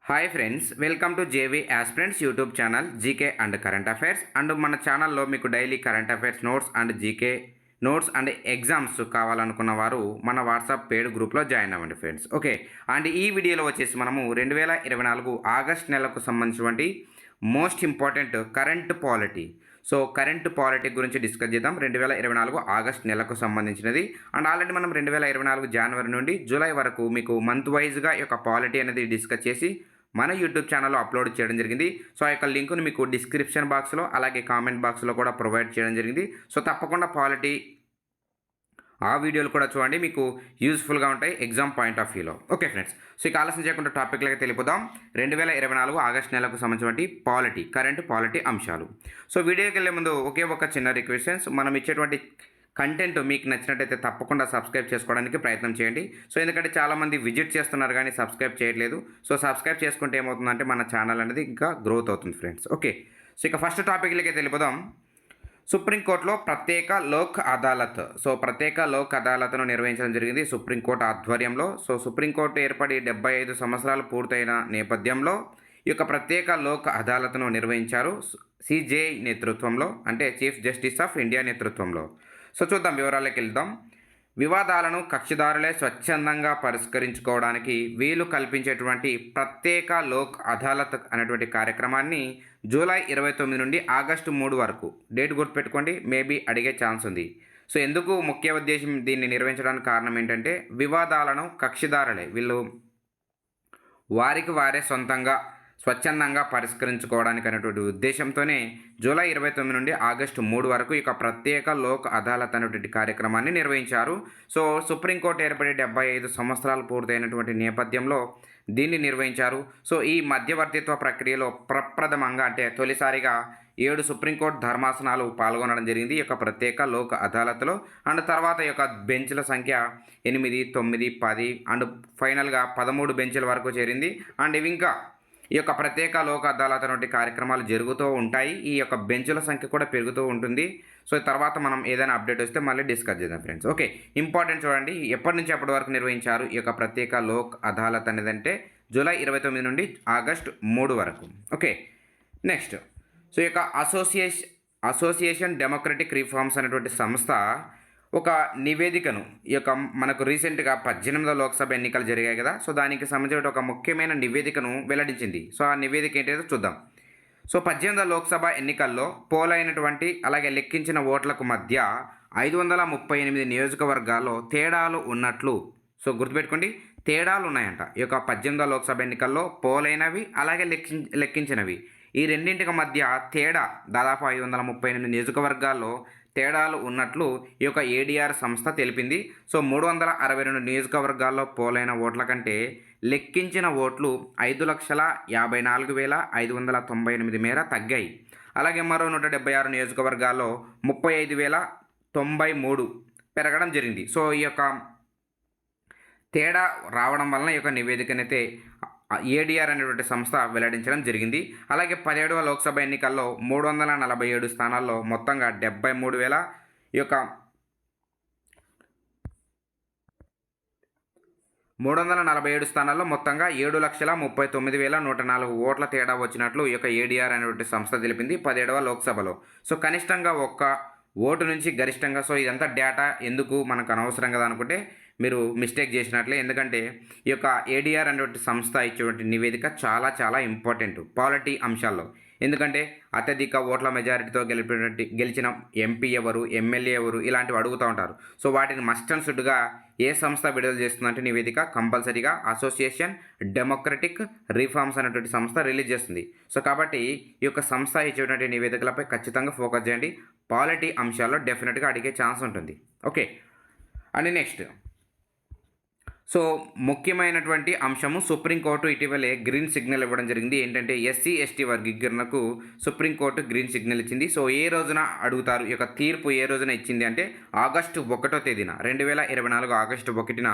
Hi friends, welcome to JV aspirants YouTube channel GK and current affairs. And మన ఛానల్లో మీకు daily current affairs notes and GK notes and exams కావాలనుకున్న వారు మన WhatsApp పేడ్ గ్రూప్లో join అవ్వండి ఫ్రెండ్స్. ఓకే, అండ్ ఈ వీడియోలో వచ్చేసి మనము 2024 ఆగస్ట్ నెలకు సంబంధించినటువంటి most important current polity. So current polity గురించి డిస్కస్ చేద్దాం. 2024 ఆగస్ట్ నెలకు సంబంధించినది. అండ్ ఆల్రెడీ మనం 2024 జనవరి నుండి జూలై వరకు మీకు మంత్ వైజ్గా ఈ యొక్క పాలిటీ అనేది డిస్కస్ చేసి మన యూట్యూబ్ ఛానల్లో అప్లోడ్ చేయడం జరిగింది. సో ఆ యొక్క లింకును మీకు డిస్క్రిప్షన్ బాక్స్లో అలాగే కామెంట్ బాక్స్లో కూడా ప్రొవైడ్ చేయడం జరిగింది. సో తప్పకుండా పాలిటీ ఆ వీడియోలు కూడా చూడండి, మీకు యూస్ఫుల్గా ఉంటాయి ఎగ్జామ్ పాయింట్ ఆఫ్ వ్యూలో. ఓకే ఫ్రెండ్స్, సో ఇక ఆలస్యం చేయకుండా టాపిక్లకి తెలిపోదాం. 2024 ఆగస్ట్ నెలకు సంబంధించినటువంటి పాలిటీ, కరెంట్ పాలిటీ అంశాలు. సో వీడియోకి వెళ్ళే ముందు ఒకే ఒక చిన్న రిక్వెస్టెన్స్, మనం ఇచ్చేటువంటి కంటెంట్ మీకు నచ్చినట్టయితే తప్పకుండా సబ్స్క్రైబ్ చేసుకోవడానికి ప్రయత్నం చేయండి. సో ఎందుకంటే చాలామంది విజిట్ చేస్తున్నారు కానీ సబ్స్క్రైబ్ చేయట్లేదు. సో సబ్స్క్రైబ్ చేసుకుంటే ఏమవుతుందంటే మన ఛానల్ అనేది ఇంకా గ్రోత్ అవుతుంది ఫ్రెండ్స్. ఓకే, సో ఇక ఫస్ట్ టాపిక్లకి తెలిపోదాం. సుప్రీంకోర్టులో ప్రత్యేక లోక్ అదాలత్. సో ప్రత్యేక లోక్ అదాలత్ను నిర్వహించడం జరిగింది సుప్రీంకోర్టు ఆధ్వర్యంలో. సో సుప్రీంకోర్టు ఏర్పడి 75 సంవత్సరాలు పూర్తయిన నేపథ్యంలో ఈ యొక్క ప్రత్యేక లోక్ అదాలత్ను నిర్వహించారు సిజేఐ నేతృత్వంలో, అంటే చీఫ్ జస్టిస్ ఆఫ్ ఇండియా నేతృత్వంలో. సో చూద్దాం, వివరాలకు వెళ్దాం. వివాదాలను కక్షిదారులే స్వచ్ఛందంగా పరిష్కరించుకోవడానికి వీలు కల్పించేటువంటి ప్రత్యేక లోక్ అదాలత్ అనేటువంటి కార్యక్రమాన్ని జూలై 29 నుండి ఆగస్టు 3 వరకు, డేట్ గుర్తుపెట్టుకోండి, మేబీ అడిగే ఛాన్స్ ఉంది. సో ఎందుకు ముఖ్య ఉద్దేశం దీన్ని నిర్వహించడానికి కారణం ఏంటంటే వివాదాలను కక్షిదారులే వీళ్ళు వారికి వారే సొంతంగా స్వచ్ఛందంగా పరిష్కరించుకోవడానికి అనేటువంటి ఉద్దేశంతోనే జూలై 29 నుండి ఆగస్టు 3 వరకు ఇక ప్రత్యేక లోక్ అదాలత్ అనేటువంటి కార్యక్రమాన్ని నిర్వహించారు. సో సుప్రీంకోర్టు ఏర్పడి 75 సంవత్సరాలు పూర్తయినటువంటి నేపథ్యంలో దీన్ని నిర్వహించారు. సో ఈ మధ్యవర్తిత్వ ప్రక్రియలో ప్రప్రథమంగా, అంటే తొలిసారిగా 7 సుప్రీంకోర్టు ధర్మాసనాలు పాల్గొనడం జరిగింది ఈ యొక్క ప్రత్యేక లోక్ అదాలత్లో. అండ్ తర్వాత ఈ యొక్క బెంచ్ల సంఖ్య 8, 9, 10 అండ్ ఫైనల్గా 13 బెంచ్ల వరకు చేరింది. అండ్ ఇవి ఇంకా ఈ యొక్క ప్రత్యేక లోక్ అదాలత్ వంటి కార్యక్రమాలు జరుగుతూ ఉంటాయి. ఈ యొక్క బెంచుల సంఖ్య కూడా పెరుగుతూ ఉంటుంది. సో తర్వాత మనం ఏదైనా అప్డేట్ వస్తే మళ్ళీ డిస్కస్ చేద్దాం ఫ్రెండ్స్. ఓకే, ఇంపార్టెంట్ చూడండి, ఎప్పటి నుంచి ఎప్పటి వరకు నిర్వహించారు ఈ యొక్క ప్రత్యేక లోక్ అదాలత్ అనేది అంటే జూలై 29 నుండి ఆగస్ట్ 3 వరకు. ఓకే, నెక్స్ట్, సో ఈ యొక్క అసోసియేషన్ డెమోక్రటిక్ రిఫార్మ్స్ అనేటువంటి సంస్థ ఒక నివేదికను ఈ యొక్క మనకు రీసెంట్గా 18వ లోక్సభ ఎన్నికలు జరిగాయి కదా, సో దానికి సంబంధించిన ఒక ముఖ్యమైన నివేదికను వెల్లడించింది. సో ఆ నివేదిక ఏంటో చూద్దాం. సో 18వ లోక్సభ ఎన్నికల్లో పోలైనటువంటి అలాగే లెక్కించిన ఓట్లకు మధ్య 538 నియోజకవర్గాల్లో తేడాలు ఉన్నట్లు. సో గుర్తుపెట్టుకోండి, తేడాలు ఉన్నాయంట. ఈ యొక్క 18వ లోక్సభ ఎన్నికల్లో పోలైనవి అలాగే లెక్కించినవి, ఈ రెండింటికి మధ్య తేడా దాదాపు 538 నియోజకవర్గాల్లో తేడాలు ఉన్నట్లు ఈ యొక్క ఏడీఆర్ సంస్థ తెలిపింది. సో 362 నియోజకవర్గాల్లో పోలైన ఓట్ల కంటే లెక్కించిన ఓట్లు 5,54,598 మేర తగ్గాయి. అలాగే మరో 176 నియోజకవర్గాల్లో 35,093 పెరగడం జరిగింది. సో ఈ యొక్క తేడా రావడం వలన ఈ యొక్క నివేదికనైతే ఏడీఆర్ అనేటువంటి సంస్థ వెల్లడించడం జరిగింది. అలాగే 17వ లోక్సభ ఎన్నికల్లో 347 స్థానాల్లో మొత్తంగా 73,000 ఈ యొక్క 347 స్థానాల్లో మొత్తంగా 7,39,104 ఓట్ల తేడా వచ్చినట్లు ఈ యొక్క ఏడీఆర్ అనేటువంటి సంస్థ తెలిపింది 17వ లోక్సభలో. సో కనిష్టంగా ఒక్క ఓటు నుంచి గరిష్టంగా, సో ఇదంతా డేటా ఎందుకు మనకు అనవసరం కదా అనుకుంటే మీరు మిస్టేక్ చేసినట్లే. ఎందుకంటే ఈ యొక్క ఏడీఆర్ అనేటువంటి సంస్థ ఇచ్చేటువంటి నివేదిక చాలా చాలా ఇంపార్టెంట్ పాలిటీ అంశాల్లో. ఎందుకంటే అత్యధిక ఓట్ల మెజారిటీతో గెలిచిన ఎంపీ ఎవరు, ఎమ్మెల్యే ఎవరు, ఇలాంటివి అడుగుతూ ఉంటారు. సో వాటిని మస్ట్ అండ్ షుడ్గా ఏ సంస్థ విడుదల చేస్తుందంటే నివేదిక కంపల్సరీగా అసోసియేషన్ డెమోక్రటిక్ రిఫార్మ్స్ అనేటువంటి సంస్థ రిలీజ్ చేస్తుంది. సో కాబట్టి ఈ యొక్క సంస్థ ఇచ్చేటువంటి నివేదికలపై ఖచ్చితంగా ఫోకస్ చేయండి. పాలిటీ అంశాల్లో డెఫినెట్గా అడిగే ఛాన్స్ ఉంటుంది. ఓకే, అండ్ నెక్స్ట్, సో ముఖ్యమైనటువంటి అంశము, సుప్రీంకోర్టు ఇటీవలే గ్రీన్ సిగ్నల్ ఇవ్వడం జరిగింది. ఏంటంటే ఎస్సీ ఎస్టీ వర్గీకరణకు సుప్రీంకోర్టు గ్రీన్ సిగ్నల్ ఇచ్చింది. సో ఏ రోజున అడుగుతారు, ఈ యొక్క తీర్పు ఏ రోజున ఇచ్చింది అంటే ఆగస్టు 1వ తేదీన 2024 ఆగస్టు 1న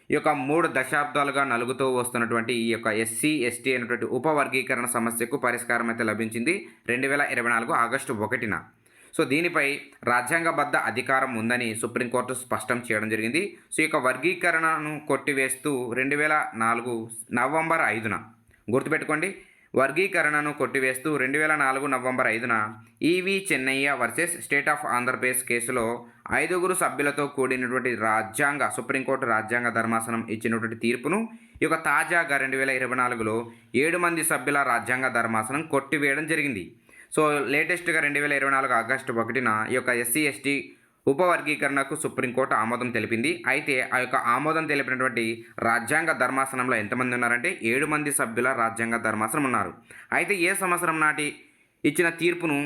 ఈ యొక్క 3 దశాబ్దాలుగా నలుగుతూ వస్తున్నటువంటి ఈ యొక్క ఎస్సీ ఎస్టీ అనేటువంటి ఉపవర్గీకరణ సమస్యకు పరిష్కారం అయితే లభించింది 2024 ఆగస్టు 1న. సో దీనిపై రాజ్యాంగబద్ధ అధికారం ఉందని సుప్రీంకోర్టు స్పష్టం చేయడం జరిగింది. సో ఈ యొక్క వర్గీకరణను కొట్టివేస్తూ 2004 నవంబర్ 5న గుర్తుపెట్టుకోండి. వర్గీకరణను కొట్టివేస్తూ 2004 November 5న EV Chennaiah versus state of Andhra Pradesh కేసులో 5 సభ్యులతో కూడినటువంటి సుప్రీంకోర్టు రాజ్యాంగ ధర్మాసనం ఇచ్చినటువంటి తీర్పును ఈ యొక్క తాజాగా 2024లో 7 మంది సభ్యుల రాజ్యాంగ ధర్మాసనం కొట్టివేయడం జరిగింది. సో లేటెస్ట్గా 2024 ఆగస్టు 1న ఈ యొక్క ఎస్సీ ఎస్టీ ఉపవర్గీకరణకు సుప్రీంకోర్టు ఆమోదం తెలిపింది. అయితే ఆ యొక్క ఆమోదం తెలిపినటువంటి రాజ్యాంగ ధర్మాసనంలో ఎంతమంది ఉన్నారంటే 7 మంది సభ్యుల రాజ్యాంగ ధర్మాసనం ఉన్నారు. అయితే ఏ సంవత్సరం నాటి ఇచ్చిన తీర్పును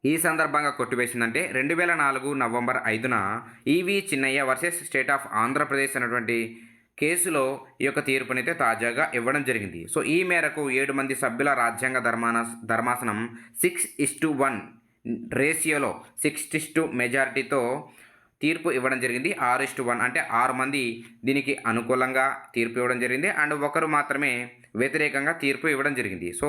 ఈ సందర్భంగా కొట్టివేసిందంటే 2004 November 5న EV Chinnaiah versus state of Andhra Pradesh అనేటువంటి కేసులో ఈ యొక్క తీర్పునైతే తాజాగా ఇవ్వడం జరిగింది. సో ఈ మేరకు 7 మంది సభ్యుల రాజ్యాంగ ధర్మాసనం 6:1 రేషియోలో 6:2 మెజారిటీతో తీర్పు ఇవ్వడం జరిగింది. 6:1 అంటే 6 మంది దీనికి అనుకూలంగా తీర్పు ఇవ్వడం జరిగింది అండ్ ఒకరు మాత్రమే వ్యతిరేకంగా తీర్పు ఇవ్వడం జరిగింది. సో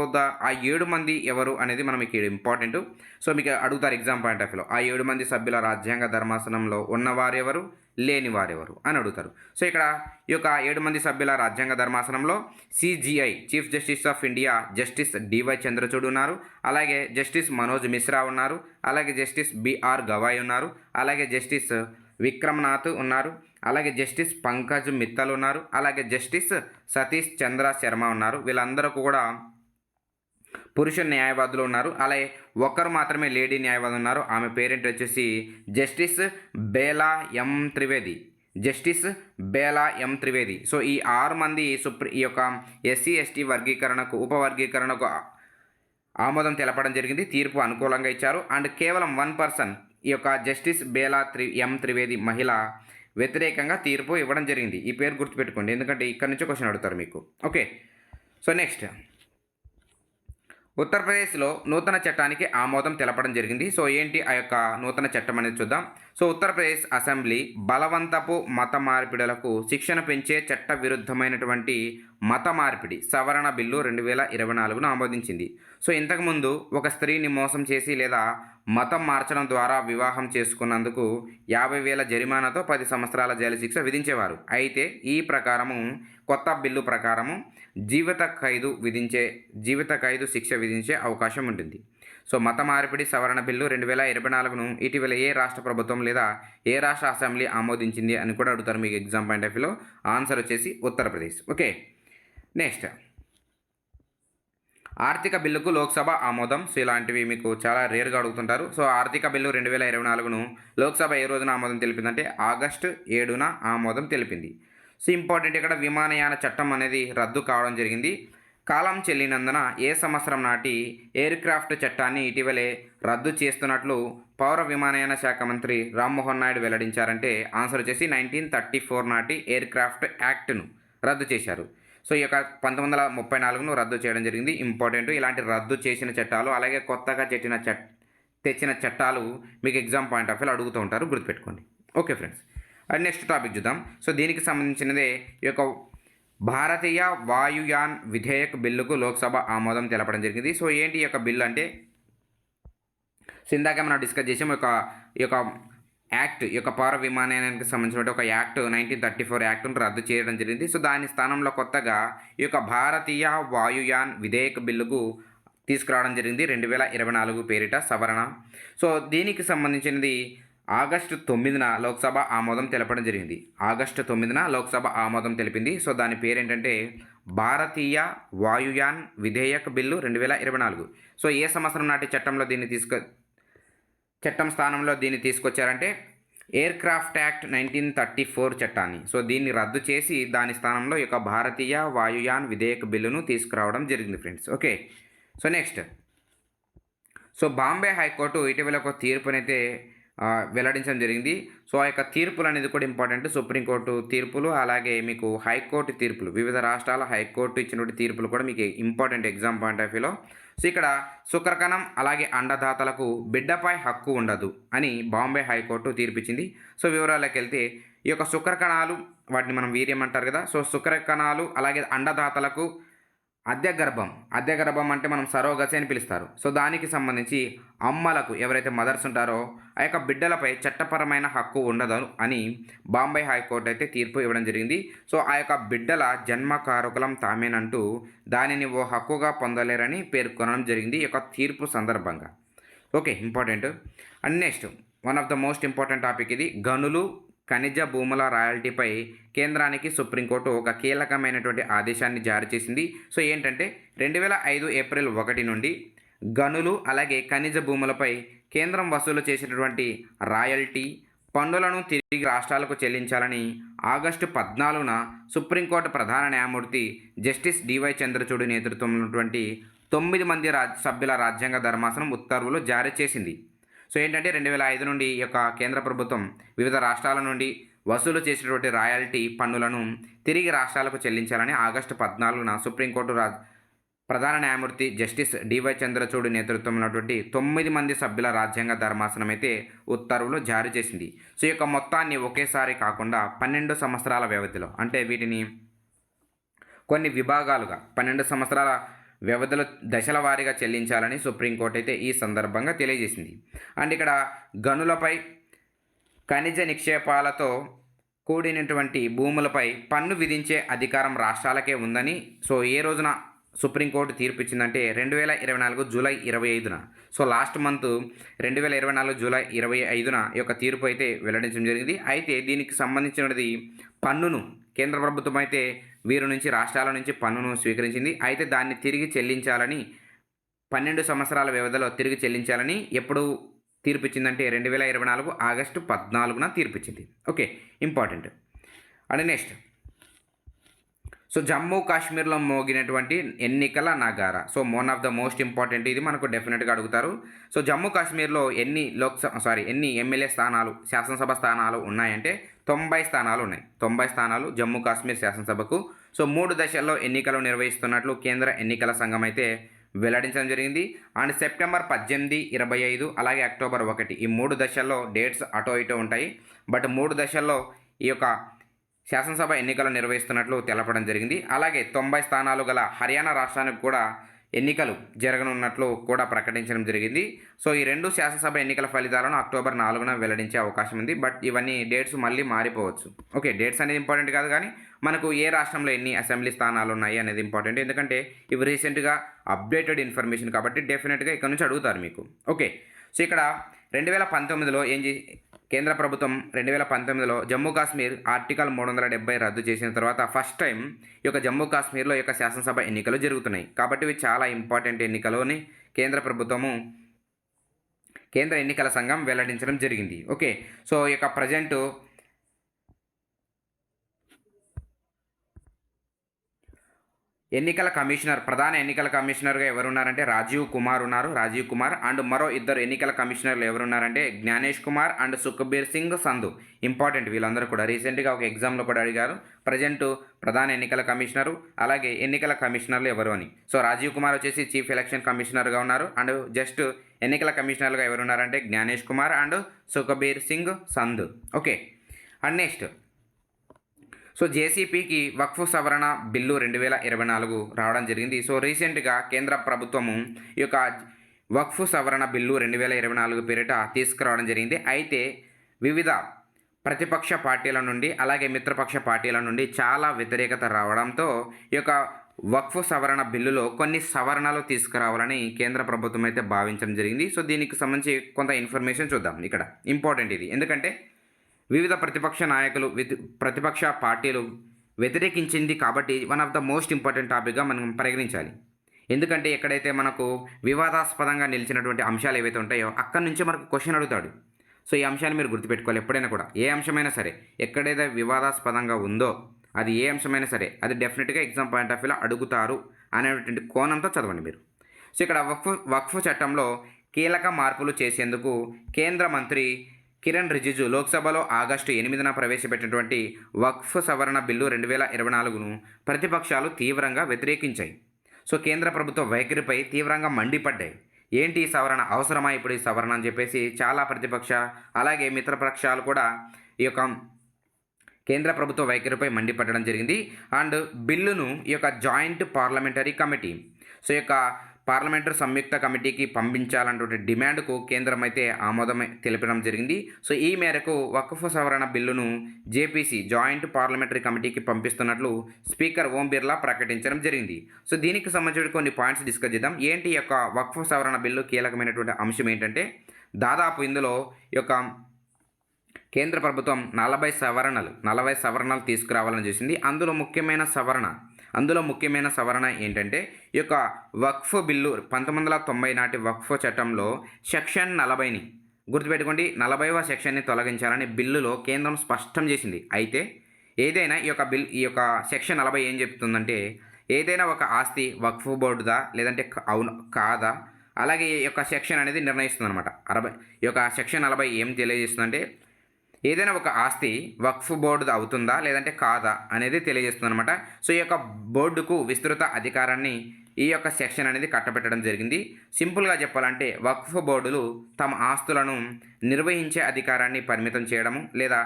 ఆ 7 మంది ఎవరు అనేది మనం ఇక్కడ ఇంపార్టెంట్. సో మీకు అడుగుతారు ఎగ్జామ్ పాయింట్ ఆఫ్ వ్యూలో, ఆ 7 మంది సభ్యుల రాజ్యాంగ ధర్మాసనంలో ఉన్నవారు ఎవరు, లేని వారెవరు అని అడుగుతారు. సో ఇక్కడ ఈ యొక్క 7 మంది సభ్యుల రాజ్యాంగ ధర్మాసనంలో CJI chief justice of India justice DY Chandrachud ఉన్నారు, అలాగే జస్టిస్ మనోజ్ మిశ్రా ఉన్నారు, అలాగే జస్టిస్ బిఆర్ గవాయ్ ఉన్నారు, అలాగే జస్టిస్ విక్రమ్నాథ్ ఉన్నారు, అలాగే జస్టిస్ పంకజ్ మిత్తల్ ఉన్నారు, అలాగే జస్టిస్ సతీష్ చంద్ర శర్మ ఉన్నారు. వీళ్ళందరూ కూడా పురుష న్యాయవాదులు ఉన్నారు. అలాగే ఒక్కరు మాత్రమే లేడీ న్యాయవాది ఉన్నారు. ఆమె పేరెంట్ వచ్చేసి జస్టిస్ బేలా ఎం త్రివేది. జస్టిస్ బేలా ఎం త్రివేది. సో ఈ 6 మంది ఈ యొక్క ఎస్సీ ఎస్టీ ఉపవర్గీకరణకు ఆమోదం తెలపడం జరిగింది. తీర్పు అనుకూలంగా ఇచ్చారు. అండ్ కేవలం 1 పర్సన్ ఈ యొక్క జస్టిస్ బేలా ఎం త్రివేది మహిళ వ్యతిరేకంగా తీర్పు ఇవ్వడం జరిగింది. ఈ పేరు గుర్తుపెట్టుకోండి, ఎందుకంటే ఇక్కడ నుంచి క్వశ్చన్ అడుగుతారు మీకు. ఓకే, సో నెక్స్ట్ ఉత్తరప్రదేశ్లో నూతన చట్టానికి ఆమోదం తెలపడం జరిగింది. సో ఏంటి ఆ యొక్క నూతన చట్టం అనేది చూద్దాం. సో ఉత్తరప్రదేశ్ అసెంబ్లీ బలవంతపు మత మార్పిడులకు శిక్షణ పెంచే చట్ట విరుద్ధమైనటువంటి మత మార్పిడి సవరణ బిల్లు 2024ను ఆమోదించింది. సో ఇంతకుముందు ఒక స్త్రీని మోసం చేసి లేదా మతం మార్చడం ద్వారా వివాహం చేసుకున్నందుకు 50,000 జరిమానాతో 10 సంవత్సరాల జైలు శిక్ష విధించేవారు. అయితే ఈ ప్రకారము కొత్త బిల్లు ప్రకారము జీవిత ఖైదు శిక్ష విధించే అవకాశం ఉంటుంది. సో మత మార్పిడి సవరణ బిల్లు 2024ను ఇటీవల ఏ రాష్ట్ర ప్రభుత్వం లేదా ఏ రాష్ట్ర అసెంబ్లీ ఆమోదించింది అని కూడా అడుగుతారు మీకు ఎగ్జామ్ పాయింట్ ఆఫ్ వ్యూలో. ఆన్సర్ వచ్చేసి ఉత్తరప్రదేశ్. ఓకే, నెక్స్ట్ ఆర్థిక బిల్లుకు లోక్సభ ఆమోదం. సో ఇలాంటివి మీకు చాలా రేర్గా అడుగుతుంటారు. సో ఆర్థిక బిల్లు 2024ను లోక్సభ ఏ రోజున ఆమోదం తెలిపిందంటే ఆగస్టు 7న ఆమోదం తెలిపింది. సో ఇంపార్టెంట్, ఇక్కడ విమానయాన చట్టం అనేది రద్దు కావడం జరిగింది. కాలం చెల్లినందున ఏ సంవత్సరం నాటి ఎయిర్ క్రాఫ్ట్ చట్టాన్ని ఇటీవలే రద్దు చేస్తున్నట్లు పౌర విమానయాన శాఖ మంత్రి రామ్మోహన్ నాయుడు వెల్లడించారంటే ఆన్సర్ వచ్చేసి 1934 నాటి ఎయిర్ క్రాఫ్ట్ యాక్ట్ను రద్దు చేశారు. సో ఈ యొక్క 1934ను రద్దు చేయడం జరిగింది. ఇంపార్టెంట్, ఇలాంటి రద్దు చేసిన చట్టాలు అలాగే కొత్తగా తెచ్చిన చట్టాలు మీకు ఎగ్జామ్ పాయింట్ ఆఫ్ వ్యూ అడుగుతూ ఉంటారు, గుర్తుపెట్టుకోండి. Okay friends, and next topic చూద్దాం. సో దీనికి సంబంధించినదే ఈ యొక్క భారతీయ వాయుయాన్ విధేయక్ బిల్లుకు లోక్సభ ఆమోదం తెలపడం జరిగింది. సో ఏంటి ఈ యొక్క బిల్లు అంటే, ఇందాక మనం డిస్కస్ చేసాం ఈ యొక్క యాక్ట్, ఈ యొక్క పౌర విమానయానానికి సంబంధించిన ఒక యాక్ట్ 1934 యాక్ట్ను రద్దు చేయడం జరిగింది. సో దాని స్థానంలో కొత్తగా ఈ యొక్క భారతీయ వాయుయాన్ విధేయక్ బిల్లుకు తీసుకురావడం జరిగింది 2024 పేరిట సవరణ. సో దీనికి సంబంధించినది ఆగస్టు 9న లోక్సభ ఆమోదం తెలపడం జరిగింది. ఆగస్టు 9న లోక్సభ ఆమోదం తెలిపింది. సో దాని పేరేంటంటే భారతీయ వాయుయాన్ విధేయక్ బిల్లు 2024. సో ఏ సంవత్సరం నాటి చట్టం స్థానంలో దీన్ని తీసుకొచ్చారంటే ఎయిర్ క్రాఫ్ట్ యాక్ట్ 1934 చట్టాన్ని. సో దీన్ని రద్దు చేసి దాని స్థానంలో ఈ యొక్క భారతీయ వాయుయాన్ విధేయక్ బిల్లును తీసుకురావడం జరిగింది friends. Okay, so next Bombay high court ఇటీవల ఒక తీర్పునైతే వెల్లడించడం జరిగింది. సో ఆ యొక్క తీర్పులు అనేది కూడా ఇంపార్టెంట్. సుప్రీంకోర్టు తీర్పులు అలాగే మీకు హైకోర్టు తీర్పులు, వివిధ రాష్ట్రాల హైకోర్టు ఇచ్చినటువంటి తీర్పులు కూడా మీకు ఇంపార్టెంట్ ఎగ్జామ్ పాయింట్ ఆఫ్ వ్యూలో. సో ఇక్కడ శుక్రకణం అలాగే అండదాతలకు బిడ్డపై హక్కు ఉండదు అని బాంబే హైకోర్టు తీర్పిచ్చింది. సో వివరాలకు వెళ్తే ఈ యొక్క శుక్రకణాలు, వాటిని మనం వీర్యం అంటారు కదా. సో శుక్రకణాలు అలాగే అండదాతలకు అద్దె గర్భం అంటే మనం సరోగసి అని పిలుస్తారు. సో, దానికి సంబంధించి అమ్మలకు ఎవరైతే మదర్స్ ఉంటారో, ఆ యొక్క బిడ్డలపై చట్టపరమైన హక్కు ఉండదు అని బాంబే హైకోర్టు అయితే తీర్పు ఇవ్వడం జరిగింది. సో, ఆ యొక్క బిడ్డల జన్మ కారకులం తామేనంటూ దానిని ఓ హక్కుగా పొందలేరని పేర్కొనడం జరిగింది ఈ యొక్క తీర్పు సందర్భంగా. Okay. Important. And next one of the most important topic ఇది. గనులు, ఖనిజ భూముల రాయల్టీపై కేంద్రానికి సుప్రీంకోర్టు ఒక కీలకమైనటువంటి ఆదేశాన్ని జారీ చేసింది. సో, ఏంటంటే 2005 ఏప్రిల్ 1 నుండి గనులు అలాగే ఖనిజ భూములపై కేంద్రం వసూలు చేసినటువంటి రాయల్టీ పన్నులను తిరిగి రాష్ట్రాలకు చెల్లించాలని ఆగస్టు 14న సుప్రీంకోర్టు ప్రధాన న్యాయమూర్తి జస్టిస్ డివై చంద్రచూడ్ నేతృత్వంలో ఉన్నటువంటి 9 మంది సభ్యుల రాజ్యాంగ ధర్మాసనం ఉత్తర్వులు జారీ చేసింది. సో, ఏంటంటే 2005 నుండి ఈ యొక్క కేంద్ర ప్రభుత్వం వివిధ రాష్ట్రాల నుండి వసూలు చేసినటువంటి రాయల్టీ పన్నులను తిరిగి రాష్ట్రాలకు చెల్లించాలని ఆగస్టు 14న సుప్రీంకోర్టు ప్రధాన న్యాయమూర్తి జస్టిస్ డివై చంద్రచూడ్ నేతృత్వంలో ఉన్నటువంటి 9 మంది సభ్యుల రాజ్యాంగ ధర్మాసనం అయితే ఉత్తర్వులు జారీ చేసింది. సో, ఈ యొక్క మొత్తాన్ని ఒకేసారి కాకుండా 12 సంవత్సరాల వ్యవధిలో, అంటే వీటిని కొన్ని విభాగాలుగా 12 సంవత్సరాల వ్యవధిలో దశల వారీగా చెల్లించాలని సుప్రీంకోర్టు అయితే ఈ సందర్భంగా తెలియజేసింది. అండ్ ఇక్కడ గనులపై ఖనిజ నిక్షేపాలతో కూడినటువంటి భూములపై పన్ను విధించే అధికారం రాష్ట్రాలకే ఉందని, సో, ఏ రోజున సుప్రీంకోర్టు తీర్పు ఇచ్చిందంటే 2024 జూలై 25న. సో, లాస్ట్ మంత్ 2024 జూలై 25న ఈ యొక్క తీర్పు అయితే వెల్లడించడం జరిగింది. అయితే దీనికి సంబంధించినది పన్నును కేంద్ర ప్రభుత్వం అయితే వీరి నుంచి రాష్ట్రాల నుంచి పన్నును స్వీకరించింది. అయితే దాన్ని తిరిగి చెల్లించాలని 12 సంవత్సరాల వ్యవధిలో తిరిగి చెల్లించాలని ఎప్పుడు తీర్పిచ్చిందంటే 2024 ఆగస్టు 14న తీర్పిచ్చింది. Okay. Important. And next, so, Jammu కాశ్మీర్లో మోగినటువంటి ఎన్నికల నగారా. So, one of the most important, ఇది మనకు డెఫినెట్గా అడుగుతారు. సో, జమ్మూ కాశ్మీర్లో ఎన్ని ఎమ్మెల్యే స్థానాలు, శాసనసభ స్థానాలు ఉన్నాయంటే 90 స్థానాలు ఉన్నాయి. 90 స్థానాలు జమ్మూ కాశ్మీర్ శాసనసభకు. సో, 3 దశల్లో ఎన్నికలు నిర్వహిస్తున్నట్లు కేంద్ర ఎన్నికల సంఘం అయితే వెల్లడించడం జరిగింది. అండ్ సెప్టెంబర్ 18, 25 అలాగే అక్టోబర్ 1 ఈ 3 దశల్లో డేట్స్ అటో ఇటో ఉంటాయి. బట్ 3 దశల్లో ఈ యొక్క శాసనసభ ఎన్నికలు నిర్వహిస్తున్నట్లు తెలపడం జరిగింది. అలాగే 90 స్థానాలు గల హర్యానా రాష్ట్రానికి కూడా ఎన్నికలు జరగనున్నట్లు కూడా ప్రకటించడం జరిగింది. సో, ఈ 2 శాసనసభ ఎన్నికల ఫలితాలను అక్టోబర్ 4న వెల్లడించే అవకాశం ఉంది. బట్ ఇవన్నీ డేట్స్ మళ్ళీ మారిపోవచ్చు. ఓకే. డేట్స్ అనేది ఇంపార్టెంట్ కాదు, కానీ మనకు ఏ రాష్ట్రంలో ఎన్ని అసెంబ్లీ స్థానాలు ఉన్నాయి అనేది ఇంపార్టెంట్. ఎందుకంటే ఇవి రీసెంట్గా అప్డేటెడ్ ఇన్ఫర్మేషన్ కాబట్టి డెఫినెట్గా ఇక్కడ నుంచి అడుగుతారు మీకు. ఓకే. సో, ఇక్కడ 2019లో కేంద్ర ప్రభుత్వం 2019లో జమ్మూ కాశ్మీర్ ఆర్టికల్ 370 రద్దు చేసిన తర్వాత ఫస్ట్ టైం ఈ యొక్క జమ్మూ కాశ్మీర్లో ఈ యొక్క శాసనసభ ఎన్నికలు జరుగుతున్నాయి. కాబట్టి ఇవి చాలా ఇంపార్టెంట్ ఎన్నికలని కేంద్ర ఎన్నికల సంఘం వెల్లడించడం జరిగింది. ఓకే. సో, ఈ యొక్క ప్రజెంటు ప్రధాన ఎన్నికల కమిషనర్గా ఎవరున్నారంటే రాజీవ్ కుమార్ అండ్ మరో 2 ఎన్నికల కమిషనర్లు ఎవరున్నారంటే జ్ఞానేష్ కుమార్ అండ్ సుఖ్బీర్ సింగ్ సంధు. ఇంపార్టెంట్, వీళ్ళందరూ కూడా రీసెంట్గా ఒక ఎగ్జామ్లో కూడా అడిగారు. ప్రజెంట్ ప్రధాన ఎన్నికల కమిషనరు అలాగే ఎన్నికల కమిషనర్లు ఎవరు అని. సో, రాజీవ్ కుమార్ వచ్చేసి చీఫ్ ఎలక్షన్ కమిషనర్గా ఉన్నారు. అండ్ జస్ట్ ఎన్నికల కమిషనర్గా ఎవరున్నారంటే Gyanesh Kumar and Sukhbir Singh Sandhu. Okay. And next, so, జేసీపీకి వక్ఫ్ సవరణ బిల్లు 2024 రావడం జరిగింది. సో, రీసెంట్గా కేంద్ర ప్రభుత్వము ఈ యొక్క వక్ఫ్ సవరణ బిల్లు 2024 పేరిట తీసుకురావడం జరిగింది. అయితే వివిధ ప్రతిపక్ష పార్టీల నుండి అలాగే మిత్రపక్ష పార్టీల నుండి చాలా వ్యతిరేకత రావడంతో ఈ యొక్క వక్ఫ్ సవరణ బిల్లులో కొన్ని సవరణలు తీసుకురావాలని కేంద్ర ప్రభుత్వం అయితే భావించడం జరిగింది. సో, దీనికి సంబంధించి కొంత ఇన్ఫర్మేషన్ చూద్దాం. ఇక్కడ ఇంపార్టెంట్ ఇది, ఎందుకంటే వివిధ ప్రతిపక్ష పార్టీలు వ్యతిరేకించింది కాబట్టి one of the most important టాపిక్గా మనం పరిగణించాలి. ఎందుకంటే ఎక్కడైతే మనకు వివాదాస్పదంగా నిలిచినటువంటి అంశాలు ఏవైతే ఉంటాయో అక్కడి నుంచే మనకు క్వశ్చన్ అడుగుతాడు. సో, ఈ అంశాన్ని మీరు గుర్తుపెట్టుకోవాలి. ఎప్పుడైనా కూడా ఏ అంశమైనా సరే ఎక్కడైతే వివాదాస్పదంగా ఉందో అది ఏ అంశమైనా సరే అది డెఫినెట్గా ఎగ్జామ్ పాయింట్ ఆఫ్ వ్యూలో అడుగుతారు అనేటువంటి కోణంతో చదవండి మీరు. సో, ఇక్కడ వక్ఫ్ చట్టంలో కీలక మార్పులు చేసేందుకు కేంద్ర మంత్రి కిరణ్ రిజిజు లోక్సభలో ఆగస్టు 8న ప్రవేశపెట్టినటువంటి వక్ఫ్ సవరణ బిల్లు 2024ను ప్రతిపక్షాలు తీవ్రంగా వ్యతిరేకించాయి. సో, కేంద్ర ప్రభుత్వ వైఖరిపై తీవ్రంగా మండిపడ్డాయి. ఏంటి ఈ సవరణ, అవసరమా ఇప్పుడు ఈ సవరణ అని చెప్పేసి చాలా ప్రతిపక్ష అలాగే మిత్రపక్షాలు కూడా ఈ యొక్క కేంద్ర ప్రభుత్వ వైఖరిపై మండిపడడం జరిగింది. అండ్ బిల్లును ఈ యొక్క జాయింట్ పార్లమెంటరీ కమిటీ, సో ఈ యొక్క పార్లమెంటరీ సంయుక్త కమిటీకి పంపించాలన్నటువంటి డిమాండ్కు కేంద్రం అయితే ఆమోదం తెలపడం జరిగింది. సో ఈ మేరకు వక్ఫ్ సవరణ బిల్లును జేపీసీ జాయింట్ పార్లమెంటరీ కమిటీకి పంపిస్తున్నట్లు స్పీకర్ ఓం బిర్లా ప్రకటించడం జరిగింది. సో దీనికి సంబంధించిన కొన్ని పాయింట్స్ డిస్కస్ చేద్దాం. ఏంటి ఈ యొక్క వక్ఫ్ సవరణ బిల్లు కీలకమైనటువంటి అంశం ఏంటంటే, దాదాపు ఇందులో ఈ యొక్క కేంద్ర ప్రభుత్వం 40 సవరణలు తీసుకురావాలని చూసింది. అందులో ముఖ్యమైన సవరణ ఏంటంటే, ఈ యొక్క వక్ఫ్ బిల్లు 1990 నాటి వక్ఫ్ చట్టంలో సెక్షన్ 40ని గుర్తుపెట్టుకోండి, 40వ సెక్షన్ని తొలగించాలని బిల్లులో కేంద్రం స్పష్టం చేసింది. అయితే ఏదైనా ఈ యొక్క సెక్షన్ 40 ఏం చెప్తుందంటే, ఏదైనా ఒక ఆస్తి వక్ఫ్ బోర్డుదా లేదంటే అవును కాదా, అలాగే ఈ యొక్క సెక్షన్ అనేది నిర్ణయిస్తుంది అనమాట. ఈ యొక్క సెక్షన్ 40 ఏం తెలియజేస్తుందంటే, ఏదైనా ఒక ఆస్తి వక్ఫ్ బోర్డు అవుతుందా లేదంటే కాదా అనేది తెలియజేస్తుంది అనమాట. సో ఈ యొక్క బోర్డుకు విస్తృత అధికారాన్ని ఈ యొక్క సెక్షన్ అనేది కట్టబెట్టడం జరిగింది. సింపుల్గా చెప్పాలంటే వక్ఫ్ బోర్డులు తమ ఆస్తులను నిర్వహించే అధికారాన్ని పరిమితం చేయడము లేదా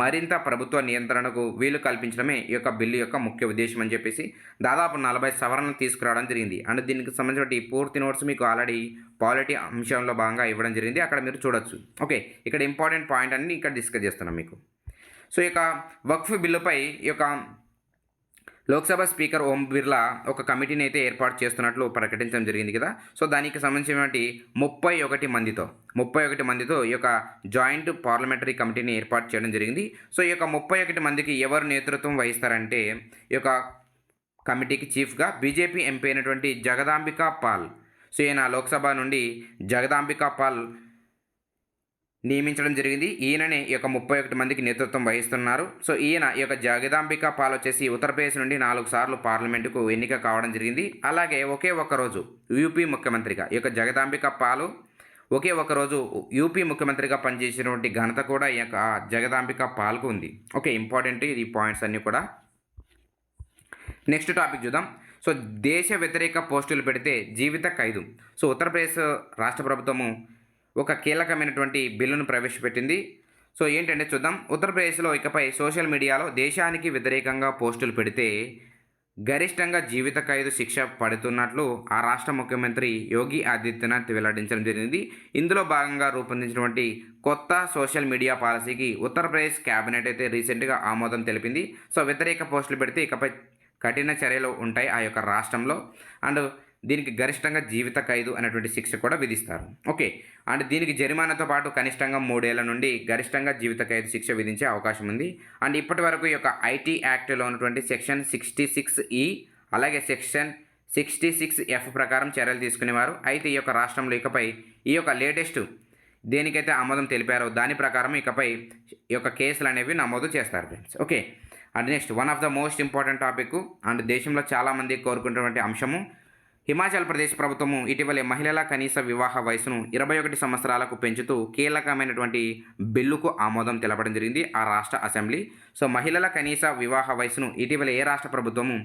మరింత ప్రభుత్వ నియంత్రణకు వీలు కల్పించడమే ఈ యొక్క బిల్లు యొక్క ముఖ్య ఉద్దేశం అని చెప్పేసి దాదాపు 40 సవరణలు తీసుకురావడం జరిగింది. అండ్ దీనికి సంబంధించిన పూర్తి నోట్స్ మీకు ఆల్రెడీ పాలిటీ అంశంలో భాగంగా ఇవ్వడం జరిగింది, అక్కడ మీరు చూడొచ్చు. ఓకే, ఇక్కడ ఇంపార్టెంట్ పాయింట్ అన్ని ఇక్కడ డిస్కస్ చేస్తున్నాం మీకు. సో ఈ యొక్క వక్ఫ్ బిల్లుపై ఈ యొక్క లోక్సభ స్పీకర్ ఓం బిర్లా ఒక కమిటీని అయితే ఏర్పాటు చేస్తున్నట్లు ప్రకటించడం జరిగింది కదా. సో దానికి సంబంధించినటువంటి 31 మందితో ఈ యొక్క జాయింట్ పార్లమెంటరీ కమిటీని ఏర్పాటు చేయడం జరిగింది. సో ఈ యొక్క 31 మందికి ఎవరు నేతృత్వం వహిస్తారంటే, ఈ యొక్క కమిటీకి చీఫ్గా బీజేపీ ఎంపీ అయినటువంటి జగదాంబికా పాల్, సో ఈయన లోక్సభ నుండి జగదాంబికా పాల్ నియమించడం జరిగింది. ఈయననే ఈ యొక్క 31 మందికి నేతృత్వం వహిస్తున్నారు. సో ఈయన ఈ యొక్క జగదాంబికా పాల్ వచ్చేసి ఉత్తరప్రదేశ్ నుండి 4 సార్లు పార్లమెంటుకు ఎన్నిక కావడం జరిగింది. అలాగే ఒకే ఒక్కరోజు యూపీ ముఖ్యమంత్రిగా ఈ యొక్క జగదాంబికా పాల్ ఒకే ఒక్కరోజు యూపీ ముఖ్యమంత్రిగా పనిచేసినటువంటి ఘనత కూడా ఈ యొక్క జగదాంబికా పాల్కు ఉంది. ఓకే, ఇంపార్టెంట్ ఈ పాయింట్స్ అన్నీ కూడా. నెక్స్ట్ టాపిక్ చూద్దాం. సో దేశ వ్యతిరేక పోస్టులు పెడితే జీవిత ఖైదు. సో ఉత్తరప్రదేశ్ రాష్ట్ర ప్రభుత్వము ఒక కీలకమైనటువంటి బిల్లును ప్రవేశపెట్టింది. సో ఏంటంటే చూద్దాం. ఉత్తరప్రదేశ్లో ఇకపై సోషల్ మీడియాలో దేశానికి వ్యతిరేకంగా పోస్టులు పెడితే గరిష్టంగా జీవిత ఖైదు శిక్ష పడుతున్నట్లు ఆ రాష్ట్ర ముఖ్యమంత్రి యోగి ఆదిత్యనాథ్ వెల్లడించడం జరిగింది. ఇందులో భాగంగా రూపొందించినటువంటి కొత్త సోషల్ మీడియా పాలసీకి ఉత్తరప్రదేశ్ క్యాబినెట్ అయితే రీసెంట్గా ఆమోదం తెలిపింది. సో వ్యతిరేక పోస్టులు పెడితే ఇకపై కఠిన చర్యలు ఉంటాయి ఆ యొక్క రాష్ట్రంలో. అండ్ దీనికి గరిష్టంగా జీవిత ఖైదు అనేటువంటి శిక్ష కూడా విధిస్తారు. ఓకే, అండ్ దీనికి జరిమానాతో పాటు కనిష్టంగా 3 ఏళ్ల నుండి గరిష్టంగా జీవిత ఖైదు శిక్ష విధించే అవకాశం ఉంది. అండ్ ఇప్పటి వరకు ఈ యొక్క ఐటీ యాక్ట్లో ఉన్నటువంటి సెక్షన్ 66E అలాగే సెక్షన్ 66F ప్రకారం చర్యలు తీసుకునేవారు. అయితే ఈ యొక్క రాష్ట్రంలో ఇకపై ఈ యొక్క లేటెస్ట్ దేనికైతే ఆమోదం తెలిపారో దాని ప్రకారం ఇకపై ఈ యొక్క కేసులు అనేవి నమోదు చేస్తారు friends. Okay, and next one of the most important topic and దేశంలో చాలామంది కోరుకున్నటువంటి అంశము, హిమాచల్ ప్రదేశ్ ప్రభుత్వము ఇటీవలే మహిళల కనీస వివాహ వయసును 21 సంవత్సరాలకు పెంచుతూ కీలకమైనటువంటి బిల్లుకు ఆమోదం తెలపడం జరిగింది ఆ రాష్ట్ర అసెంబ్లీ. సో మహిళల కనీస వివాహ వయసును ఇటీవల ఏ రాష్ట్ర ప్రభుత్వము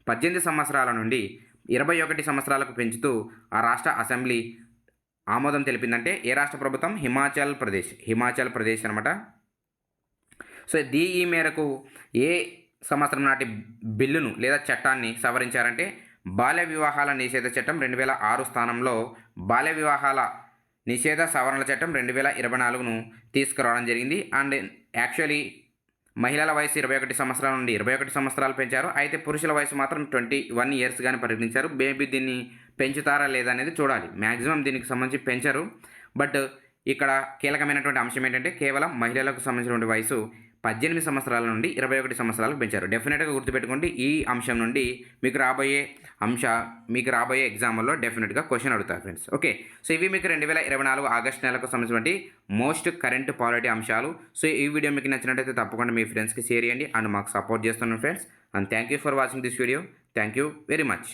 18 సంవత్సరాల నుండి 21 సంవత్సరాలకు పెంచుతూ ఆ రాష్ట్ర అసెంబ్లీ ఆమోదం తెలిపిందంటే ఏ రాష్ట్ర ప్రభుత్వం? హిమాచల్ ప్రదేశ్ అనమాట. సో ఈ మేరకు ఏ సంవత్సరం నాటి బిల్లును లేదా చట్టాన్ని సవరించారంటే, బాల్య వివాహాల నిషేధ చట్టం 2006 స్థానంలో బాల్య వివాహాల నిషేధ సవరణల చట్టం 2024ను తీసుకురావడం జరిగింది. అండ్ యాక్చువల్లీ మహిళల వయసు 21 సంవత్సరాల నుండి 21 సంవత్సరాలు పెంచారు. అయితే పురుషుల వయసు మాత్రం 21 ఇయర్స్ కానీ పరిగణించారు. మేబీ దీన్ని పెంచుతారా లేదా అనేది చూడాలి. మ్యాక్సిమం దీనికి సంబంధించి పెంచరు. బట్ ఇక్కడ కీలకమైనటువంటి అంశం ఏంటంటే, కేవలం మహిళలకు సంబంధించినటువంటి వయసు 18 సంవత్సరాల నుండి 21 సంవత్సరాలకు పెంచారు. డెఫినెట్గా గుర్తుపెట్టుకోండి. ఈ అంశం నుండి మీకు రాబోయే ఎగ్జామ్లో డెఫినెట్గా క్వశ్చన్ అడుగుతారు ఫ్రెండ్స్. ఓకే, సో ఇవి మీకు 2024 ఆగస్టు నెలకు సంబంధించినటువంటి మోస్ట్ కరెంట్ పాలిటీ అంశాలు. సో ఈ వీడియో మీకు నచ్చినట్టయితే తప్పకుండా మీ ఫ్రెండ్స్కి షేర్ చేయండి అండ్ మాకు సపోర్ట్ చేస్తున్నాను friends. And thank you for watching this video. Thank you very much.